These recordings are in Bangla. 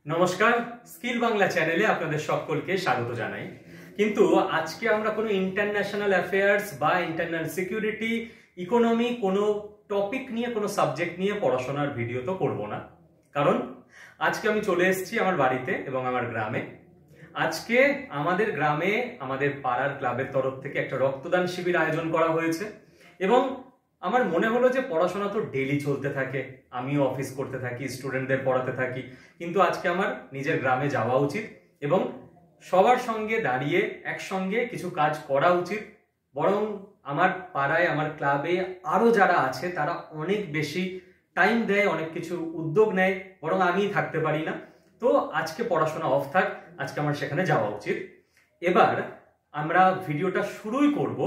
নমস্কার, স্কিল বাংলা চ্যানেলে আপনাদের সকলকে স্বাগত জানাই। কিন্তু আজকে আমরা কোনো ইন্টারন্যাশনাল অ্যাফেয়ার্স বা ইন্টারনাল সিকিউরিটি, ইকোনমি কোনো টপিক নিয়ে, কোনো সাবজেক্ট নিয়ে পড়াশোনার ভিডিও তো করব না। কারণ আজকে আমি চলে এসেছি আমার বাড়িতে এবং আমার গ্রামে। আজকে আমাদের গ্রামে আমাদের পাড়ার ক্লাবের তরফ থেকে একটা রক্তদান শিবির আয়োজন করা হয়েছে এবং আমার মনে হলো যে পড়াশোনা তো ডেইলি চলতে থাকে, আমিও অফিস করতে থাকি, স্টুডেন্টদের পড়াতে থাকি, কিন্তু আজকে আমার নিজের গ্রামে যাওয়া উচিত এবং সবার সঙ্গে দাঁড়িয়ে একসঙ্গে কিছু কাজ করা উচিত। বরং আমার পাড়ায়, আমার ক্লাবে আরো যারা আছে তারা অনেক বেশি টাইম দেয়, অনেক কিছু উদ্যোগ নেয়, বরং আমি থাকতে পারি না। তো আজকে পড়াশোনা অফ থাক, আজকে আমার সেখানে যাওয়া উচিত। এবার আমরা ভিডিওটা শুরুই করব।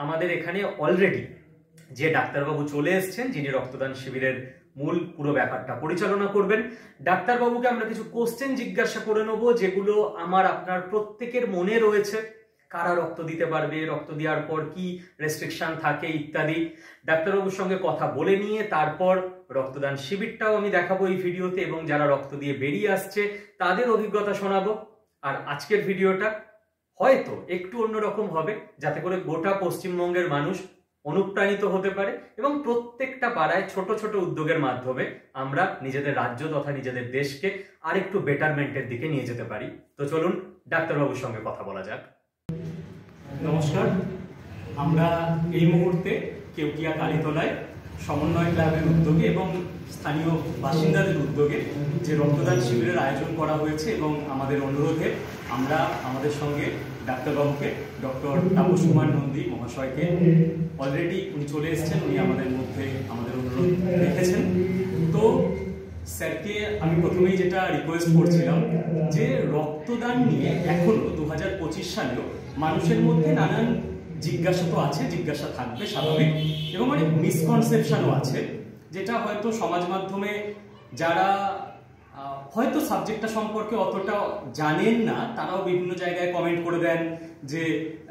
আমাদের এখানে অলরেডি যে ডাক্তারবাবু চলে এসেছেন, যিনি রক্তদান শিবিরের মূল পুরো ব্যাপারটা পরিচালনা করবেন। ডাক্তারবাবুকে আমরা কিছু কোশ্চেন জিজ্ঞাসা করে নেব, যেগুলো আমার আপনার প্রত্যেকের মনে রয়েছে। কারা রক্ত দিতে পারবে, রক্ত দেওয়ার পর কি রেস্ট্রিকশন থাকে ইত্যাদি। ডাক্তারবাবুর সঙ্গে কথা বলে নিয়ে তারপর রক্তদান শিবিরটাও আমি দেখাবো এই ভিডিওতে এবং যারা রক্ত দিয়ে বেরিয়ে আসছে তাদের অভিজ্ঞতা শোনাবো। আর আজকের ভিডিওটা হয়তো একটু অন্যরকম হবে, যাতে করে গোটা পশ্চিমবঙ্গের মানুষ অনুপ্রাণিত হতে পারে এবং প্রত্যেকটা পাড়ায় ছোট ছোট উদ্যোগের মাধ্যমে আমরা নিজেদের রাজ্য তথা নিজেদের দেশকে আরেকটু বেটারমেন্টের দিকে নিয়ে যেতে পারি। তো চলুন ডাক্তারবাবুর সঙ্গে কথা বলা যাক। নমস্কার, আমরা এই মুহূর্তে কেউটিয়া কালীতলায় সমন্বয় ক্লাবের উদ্যোগে এবং স্থানীয় বাসিন্দাদের উদ্যোগে যে রক্তদান শিবিরের আয়োজন করা হয়েছে এবং আমাদের অনুরোধে আমরা আমাদের সঙ্গে ডাক্তারবাবুকে, ডক্টর তাপস কুমার নন্দী মহাশয়কে, অলরেডি উনি চলে এসেছেন, উনি আমাদের মধ্যে আমাদের অনুরোধ রেখেছেন। তো স্যারকে আমি প্রথমেই যেটা রিকোয়েস্ট করছিলাম যে রক্তদান নিয়ে এখনো 2025 সালেও মানুষের মধ্যে নানান জিজ্ঞাসা তো আছে, জিজ্ঞাসা থাকবে স্বাভাবিক, এবং অনেক মিসকনসেপশনও আছে, যেটা হয়তো সমাজ মাধ্যমে যারা হয়তো সাবজেক্টটা সম্পর্কে অতটা জানেন না তারাও বিভিন্ন জায়গায় কমেন্ট করে দেন যে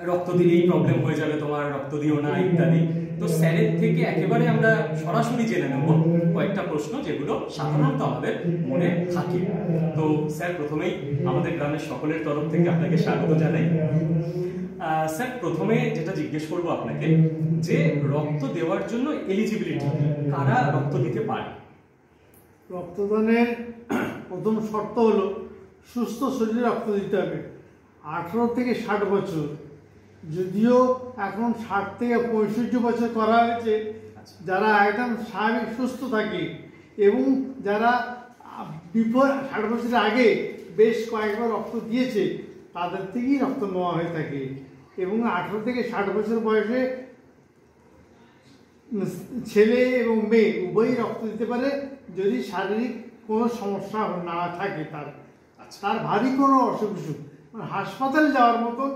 রক্ত দিলেই প্রবলেম হয়ে যাবে, তোমার রক্ত দিও না ইত্যাদি। তো স্যারের থেকে একেবারে আমরা সরাসরি জেনে নেব কয়েকটা প্রশ্ন যেগুলো সাধারণত আমাদের মনে থাকে। তো স্যার, প্রথমেই আমাদের গ্রামের সকলের তরফ থেকে আপনাকে স্বাগত জানাই। স্যার, প্রথমে যেটা জিজ্ঞেস করবো আপনাকে, যে রক্ত দেওয়ার জন্য এলিজিবিলিটি, কারা রক্ত দিতে পারে? রক্তদানের প্রথম শর্ত হলো সুস্থ শরীরে রক্ত দিতে হবে। 18 থেকে 60 বছর, যদিও এখন 60 থেকে 65 বছর করা হয়েছে, যারা একদম স্বাভাবিক সুস্থ থাকে এবং যারা বিফোর 60 বছরের আগে বেশ কয়েকবার রক্ত দিয়েছে তাদের থেকেই রক্ত নেওয়া হয়ে থাকে। এবং 18 থেকে 60 বছর বয়সে ছেলে এবং মেয়ে উভয়ই রক্ত দিতে পারে, যদি শারীরিক কোনো সমস্যা না থাকে, তার ভারী কোনো অসুখ বিসুখ, হাসপাতালে যাওয়ার মতন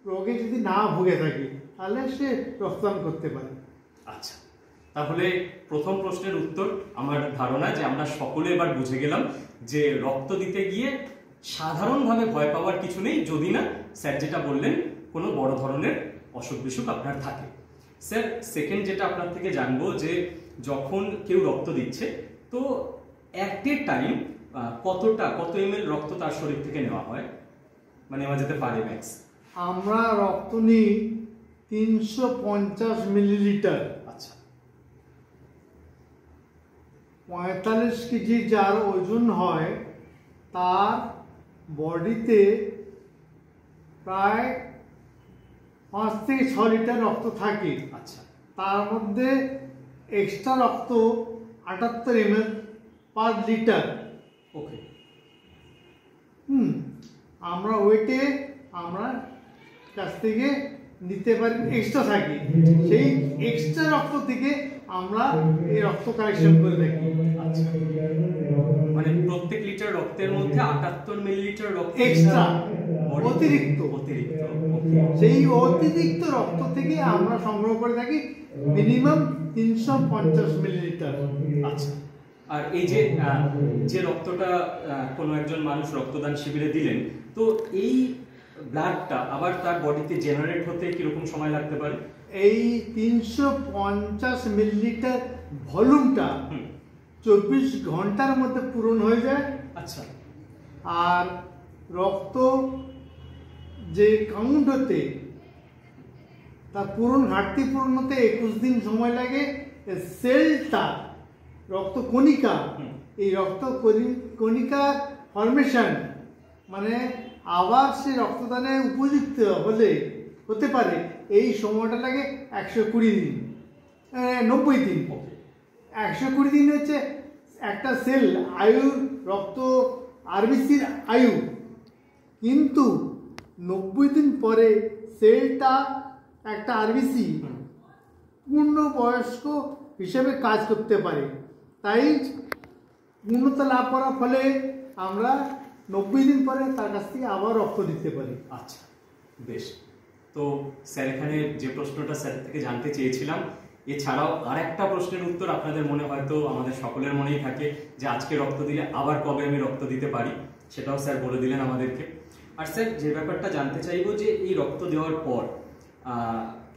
রোগে যদি না ভুগে থাকে, তাহলে সে রক্তদান করতে পারে। আচ্ছা, তাহলে প্রথম প্রশ্নের উত্তর আমার ধারণা যে আমরা সকলে এবার বুঝে গেলাম যে রক্ত দিতে গিয়ে সাধারণভাবে ভয় পাওয়ার কিছু নেই, যদি না স্যার যেটা বললেন কোনো বড় ধরনের অসুখ বিসুখ আপনার থাকে। স্যার, সেকেন্ড যেটা আপনার থেকে জানবো, যে যখন কেউ রক্ত দিচ্ছে তো অ্যাট এ টাইম কত ml রক্ত তার শরীর থেকে নেওয়া হয়, মানে নেওয়া যেতে পারে ম্যাক্স? আমরা রক্ত নিই 350 মিলিলিটার। আচ্ছা, 45 কেজি যার ওজন হয় তার বডিতে প্রায় 5 থেকে 6 লিটার রক্ত থাকে। আচ্ছা, তার মধ্যে এক্সট্রা রক্ত 78 ml পার লিটার। ওকে। আমরা ওয়েটে আমরা কাছ থেকে নিতে পারি, এক্সট্রা থাকে, সেই এক্সট্রা রক্ত থেকে আমরা এই রক্ত কালেকশন করে থাকি। আচ্ছা, মানে প্রত্যেক লিটার রক্তের মধ্যে 78 মিলিলিটার রক্ত এক্সট্রা, অতিরিক্ত। সেই অতিরিক্ত রক্ত থেকে আমরা সংগ্রহ করে থাকি মিনিমাম 350 মিলিলিটার। আচ্ছা, আর এই যে রক্তটা কোনো একজন মানুষ রক্তদান শিবিরে দিলেন, তো এই ব্লাডটা আবার তার বডিতে জেনারেট হতে কিরকম সময় লাগতে পারে? এই 350 মিলিলিটার ভলিউমটা 24 ঘন্টার মধ্যে পূরণ হয়ে যায় আচ্ছা। আর রক্ত যে কাউন্ট হতে তা ঘাটতি পূরণ হতে 21 দিন সময় লাগে। সেলটা রক্ত কণিকা, এই রক্ত কণিকা ফরমেশন মানে আবার সে রক্তদানে উপযুক্ত হতে পারে, এই সময়টা লাগে 120 দিন, 90 দিন। 120 দিন হচ্ছে একটা সেল আয়ুর, রক্ত আরবিসির আয়ু। কিন্তু 90 দিন পরে সেলটা একটা আরবিসি পূর্ণবয়স্ক হিসেবে কাজ করতে পারে। তাই পূর্ণতা লাভ করার ফলে আমরা 90 দিন পরে তার কাছ থেকে আবার রক্ত দিতে পারি। আচ্ছা, বেশ। তো স্যার এখানে যে প্রশ্নটা স্যার থেকে জানতে চেয়েছিলাম, এছাড়াও আরেকটা প্রশ্নের উত্তর আপনাদের মনে হয়তো আমাদের সকলের মনেই থাকে যে আজকে রক্ত দিলে আবার কবে আমি রক্ত দিতে পারি, সেটাও স্যার বলে দিলেন আমাদেরকে। আর স্যার যে ব্যাপারটা জানতে চাইবো যে এই রক্ত দেওয়ার পর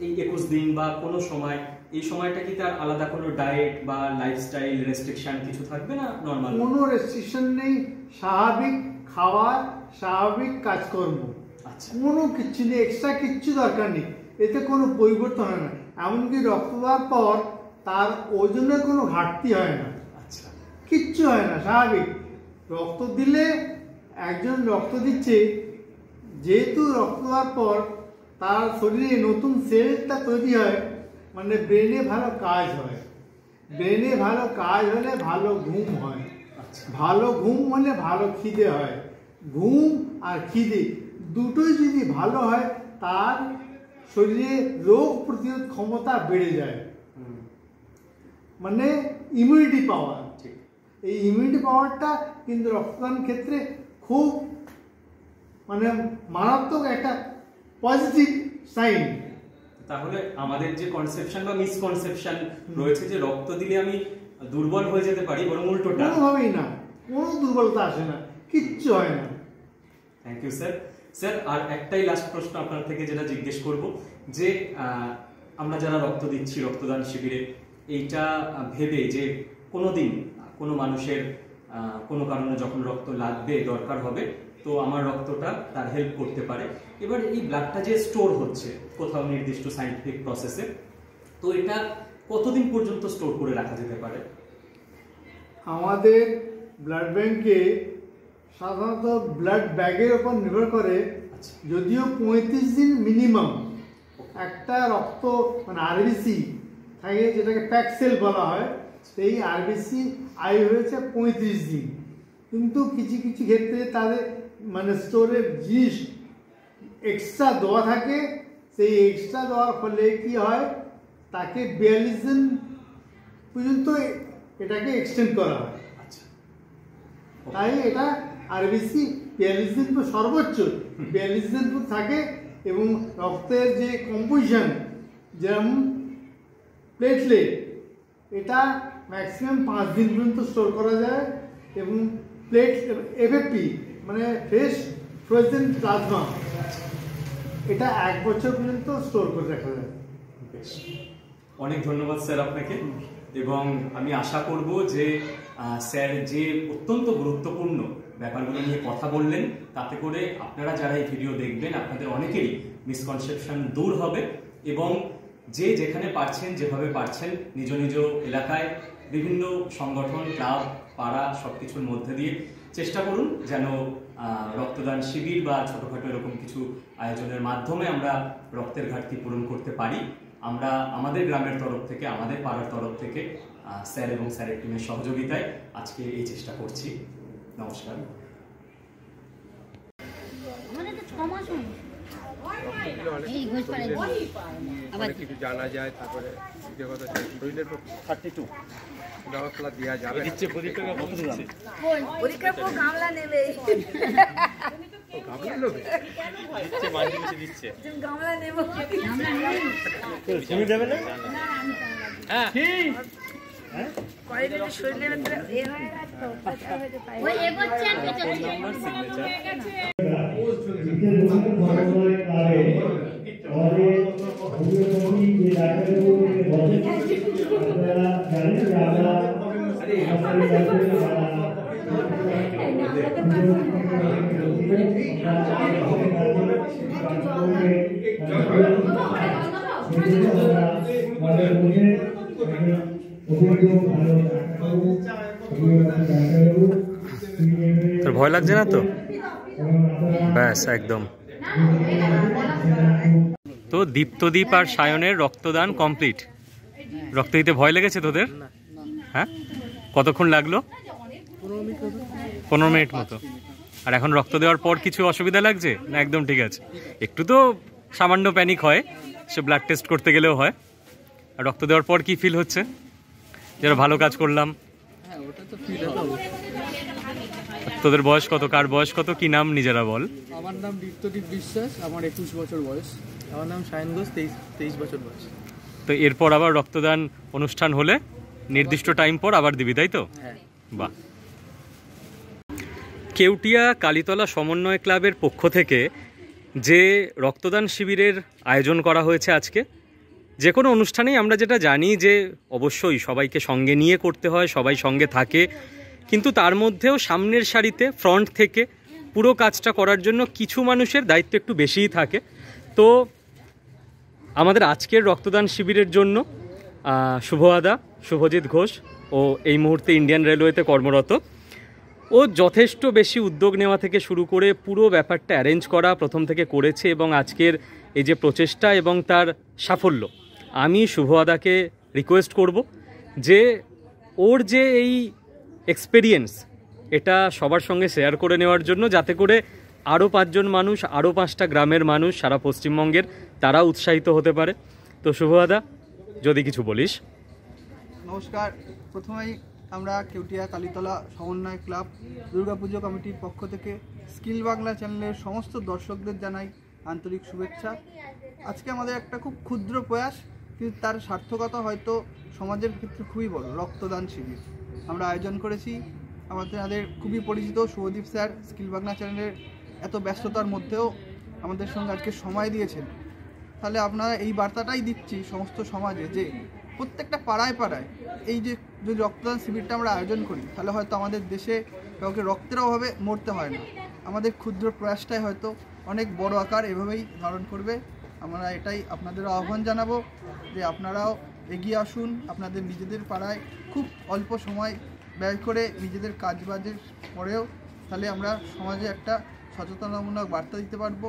এই 21 দিন বা কোনো সময়, এই সময়টা কি তার আলাদা কোনো ডায়েট বা লাইফস্টাইল রেস্ট্রিকশন কিছু থাকবে না নরমাল? কোনো রেস্ট্রিকশন নেই, স্বাভাবিক খাওয়া, স্বাভাবিক কাজকর্ম। আচ্ছা, কোনো কিচ্ছু নেই, এক্সট্রা কিচ্ছু দরকার নেই, এতে কোনো পরিবর্তন হয় না। এমনকি রক্ত দেওয়ার পর তার ওজনের কোনো ঘাটতি হয় না। আচ্ছা, কিচ্ছু হয় না, স্বাভাবিক। রক্ত দিলে একজন রক্ত দিচ্ছে, যেহেতু রক্ত দেওয়ার পর তার শরীরে নতুন সেলটা তৈরি হয়, মানে ব্রেনে ভালো কাজ হয়। ব্রেনে ভালো কাজ হলে ভালো ঘুম হয়, ভালো ঘুম হলে ভালো খিদে হয়। ঘুম আর খিদে দুটোই যদি ভালো হয়, তার শরীরে রোগ প্রতিরোধ ক্ষমতা বেড়ে যায়, মানে ইমিউনিটি পাওয়ার। এই ইমিউনিটি পাওয়ারটা কিন্তু রক্তদান ক্ষেত্রে খুব মানে মারাত্মক একটা পজিটিভ সাইন। তাহলে আমাদের যে কনসেপশন বা মিসকনসেপশন রয়েছে যে রক্ত দিলে আমি দুর্বল হয়ে যেতে পারি, বরং উল্টোটা। কোনোভাবেই না, কোনো দুর্বলতা আসে না, কিচ্ছু হয় না। Thank you sir. স্যার আর একটাই লাস্ট প্রশ্ন আপনার থেকে যেটা জিজ্ঞেস করব, যে আমরা যারা রক্ত দিচ্ছি রক্তদান শিবিরে, এইটা ভেবে যে কোনো দিন কোনো মানুষের কোনো কারণে যখন রক্ত লাগবে, দরকার হবে, তো আমার রক্তটা তার হেল্প করতে পারে। এবার এই ব্লাডটা যে স্টোর হচ্ছে কোথাও নির্দিষ্ট সায়েন্টিফিক প্রসেসে, তো এটা কতদিন পর্যন্ত স্টোর করে রাখা যেতে পারে? আমাদের ব্লাড ব্যাংকে সাধারণত ব্লাড ব্যাগের উপর নির্ভর করে, যদিও 35 দিন মিনিমাম একটা রক্ত মানে আরবিসি থাকে, যেটাকে প্যাক সেল বলা হয়, সেই আরবিসি আয়ু হয়েছে 35 দিন। কিন্তু কিছু কিছু ক্ষেত্রে তাদের মানে স্টোরের জিনিস এক্সট্রা দেওয়া থাকে, সেই এক্সট্রা দেওয়ার ফলে কি হয়, তাকে 42 দিন পর্যন্ত এটাকে এক্সটেন্ড করা হয়। তাই এটা আরবিসি 42 দিন সর্বোচ্চ 42 দিন থাকে। এবং রক্তের যে কম্পোজিশন, যেমন প্লেটলেট, এটা ম্যাক্সিমাম 5 দিন পর্যন্ত স্টোর করা যায়। এবং এফএফপি মানে ফ্রেশ ফ্রোজেন প্লাজমা, এটা 1 বছর পর্যন্ত স্টোর করে রাখা যায়। অনেক ধন্যবাদ স্যার আপনাকে। এবং আমি আশা করব যে স্যার যে অত্যন্ত গুরুত্বপূর্ণ ব্যাপারগুলো নিয়ে কথা বললেন, তাতে করে আপনারা যারা এই ভিডিও দেখবেন, আপনাদের অনেকেরই মিসকনসেপশন দূর হবে। এবং যে যেখানে পারছেন, যেভাবে পারছেন, নিজ নিজ এলাকায় বিভিন্ন সংগঠন, ক্লাব, পাড়া সব কিছুর মধ্যে দিয়ে চেষ্টা করুন যেন রক্তদান শিবির বা ছোটোখাটো এরকম কিছু আয়োজনের মাধ্যমে আমরা রক্তের ঘাটতি পূরণ করতে পারি। আমরা আমাদের গ্রামের তরফ থেকে, আমাদের পাড়ার তরফ থেকে স্যার এবং স্যারের টিমের সহযোগিতায় আজকে এই চেষ্টা করছি। নমস্কার। কিছু জানা যায়, তারপরে শরীরের 32 ব্যবস্থা দেওয়া যাবে। পরীক্ষার পর গামলা নেবে, গামলা নেবে, গামলা নেব, তুমি দেবে না? হ্যাঁ, শরীরের और তোর ভয় লাগছে না তো? ব্যাস একদম। তো দীপ্তদীপ আর সায়নের রক্তদান কমপ্লিট। রক্ত দিতে ভয় লেগেছে তোদের? হ্যাঁ, কতক্ষণ লাগলো? 15 মিনিট মতো। আর এখন রক্ত দেওয়ার পর কিছু অসুবিধা লাগছে না? একদম ঠিক আছে। একটু তো সামান্য প্যানিক হয়, সে ব্লাড টেস্ট করতে গেলেও হয়। আর রক্ত দেওয়ার পর কি ফিল হচ্ছে? যেন ভালো কাজ করলাম। তোদের বয়স কত? কার বয়স কত? কি নাম নিজেরা বল। আমার নাম দীপ্তদীপ বিশ্বাস, আমার 21 বছর বয়স। আমার নাম সায়ন ঘোষ, 23 বছর বয়স। তো এরপর আবার রক্তদান অনুষ্ঠান হলে নির্দিষ্ট টাইম পর আবার দিবি, তাই তো? হ্যাঁ। বাহ। কেউটিয়া কালীতলা সমন্বয় ক্লাবের পক্ষ থেকে যে রক্তদান শিবিরের আয়োজন করা হয়েছে আজকে, যে কোনো অনুষ্ঠানেই আমরা যেটা জানি যে অবশ্যই সবাইকে সঙ্গে নিয়ে করতে হয়, সবাই সঙ্গে থাকে, কিন্তু তার মধ্যেও সামনের সারিতে ফ্রন্ট থেকে পুরো কাজটা করার জন্য কিছু মানুষের দায়িত্ব একটু বেশিই থাকে। তো আমাদের আজকের রক্তদান শিবিরের জন্য শুভজিৎ ঘোষ ও এই মুহূর্তে ইন্ডিয়ান রেলওয়েতে কর্মরত। ও যথেষ্ট বেশি উদ্যোগ নেওয়া থেকে শুরু করে পুরো ব্যাপারটা অ্যারেঞ্জ করা প্রথম থেকে করেছে, এবং আজকের এই যে প্রচেষ্টা এবং তার সাফল্য, আমি শুভদাকে রিকোয়েস্ট করব যে ওর যে এই এক্সপেরিয়েন্স এটা সবার সঙ্গে শেয়ার করে নেওয়ার জন্য, যাতে করে আরও 5 জন মানুষ, আরও 5টা গ্রামের মানুষ সারা পশ্চিমবঙ্গের তারা উৎসাহিত হতে পারে। তো শুভদা, যদি কিছু বলিস। নমস্কার। প্রথমেই আমরা কেউটিয়া কালীতলা সমন্বয় ক্লাব দুর্গাপুজো কমিটির পক্ষ থেকে স্কিল বাংলা চ্যানেলের সমস্ত দর্শকদের জানাই আন্তরিক শুভেচ্ছা। আজকে আমাদের একটা খুব ক্ষুদ্র প্রয়াস, কিন্তু তার সার্থকতা হয়তো সমাজের ক্ষেত্রে খুবই বড়। রক্তদান শিবির আমরা আয়োজন করেছি। আমাদের খুবই পরিচিত শুভদীপ স্যার স্কিল বাংলা চ্যানেলের এত ব্যস্ততার মধ্যেও আমাদের সঙ্গে আজকে সময় দিয়েছেন। তাহলে আপনারা এই বার্তাটাই দিচ্ছি সমস্ত সমাজে, যে প্রত্যেকটা পাড়ায় পাড়ায় এই যে যদি রক্তদান শিবিরটা আমরা আয়োজন করি, তাহলে হয়তো আমাদের দেশে কাউকে রক্তের অভাবে মরতে হয় না। আমাদের ক্ষুদ্র প্রয়াসটাই হয়তো অনেক বড় আকার এভাবেই ধারণ করবে। আমরা এটাই আপনাদেরও আহ্বান জানাবো যে আপনারাও এগিয়ে আসুন। আপনাদের নিজেদের পাড়ায় খুব অল্প সময় ব্যয় করে নিজেদের কাজবাজের পরেও তাহলে আমরা সমাজে একটা সচেতনতামূলক বার্তা দিতে পারবো।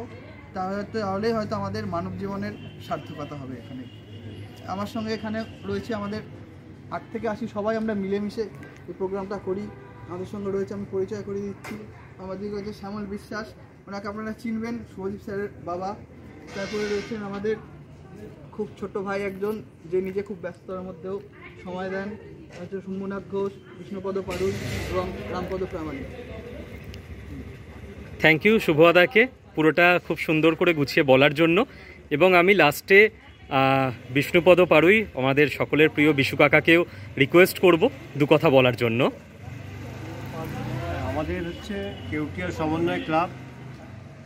তাহলেই হয়তো আমাদের মানব জীবনের সার্থকতা হবে। এখানে আমার সঙ্গে এখানে রয়েছে আমাদের 8 থেকে 80 সবাই আমরা মিলেমিশে এই প্রোগ্রামটা করি। আমাদের সঙ্গে রয়েছে, আমি পরিচয় করে দিচ্ছি, আমাদের রয়েছে শ্যামল বিশ্বাস, ওনাকে আপনারা চিনবেন, শুভদীপ স্যারের বাবা। তারপরে রয়েছেন আমাদের খুব ছোট ভাই একজন, যে নিজে খুব ব্যস্ততার মধ্যেও সময় দেন, হচ্ছে শম্ভুনাথ ঘোষ, বিষ্ণুপদ পারুই এবং রামপদ প্রামাণিক। থ্যাংক ইউ শুভদাকে পুরোটা খুব সুন্দর করে গুছিয়ে বলার জন্য। এবং আমি লাস্টে বিষ্ণুপদ পারুই, আমাদের সকলের প্রিয় বিশু কাকাকেও রিকোয়েস্ট করব 2 কথা বলার জন্য। আমাদের হচ্ছে কেউটিয়া সমন্বয় ক্লাব,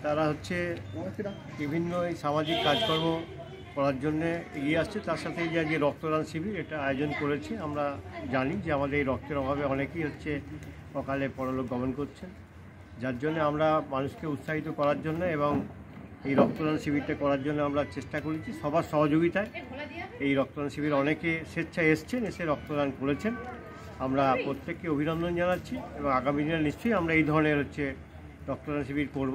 তারা হচ্ছে বিভিন্ন এই সামাজিক কাজকর্ম করার জন্য এগিয়ে আসছে। তার সাথে যে আজকে রক্তদান শিবির এটা আয়োজন করেছে। আমরা জানি যে আমাদের এই রক্তের অভাবে অনেকেই হচ্ছে অকালে পরলোক গমন করছেন, যার জন্য আমরা মানুষকে উৎসাহিত করার জন্য এবং এই রক্তদান শিবিরটা করার জন্য আমরা চেষ্টা করেছি সবার সহযোগিতায়। এই রক্তদান শিবির অনেকে স্বেচ্ছায় এসছেন, এসে রক্তদান করেছেন। আমরা প্রত্যেককে অভিনন্দন জানাচ্ছি এবং আগামী দিনে নিশ্চয়ই আমরা এই ধরনের হচ্ছে রক্তদান শিবির করব,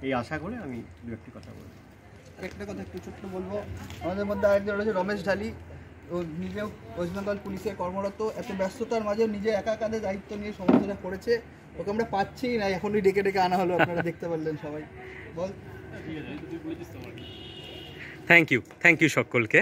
এই আশা করে আমি 2-1টি কথা বলব। আরেকটা কথা একটু ছোট্ট বলবো, আমাদের মধ্যে আরেকজন রয়েছে রমেশ ঢালি, ও নিজেও ওয়েস্ট বেঙ্গল পুলিশে কর্মরত। এত ব্যস্ততার মাঝেও নিজে একা কাঁধে দায়িত্ব নিয়ে সমস্তটা করেছে। ওকে আমরা পাচ্ছি না, এখনই ডেকে ডেকে আনা হলো, আপনারা দেখতে পারলেন সবাই। বল। থ্যাংক ইউ সকলকে।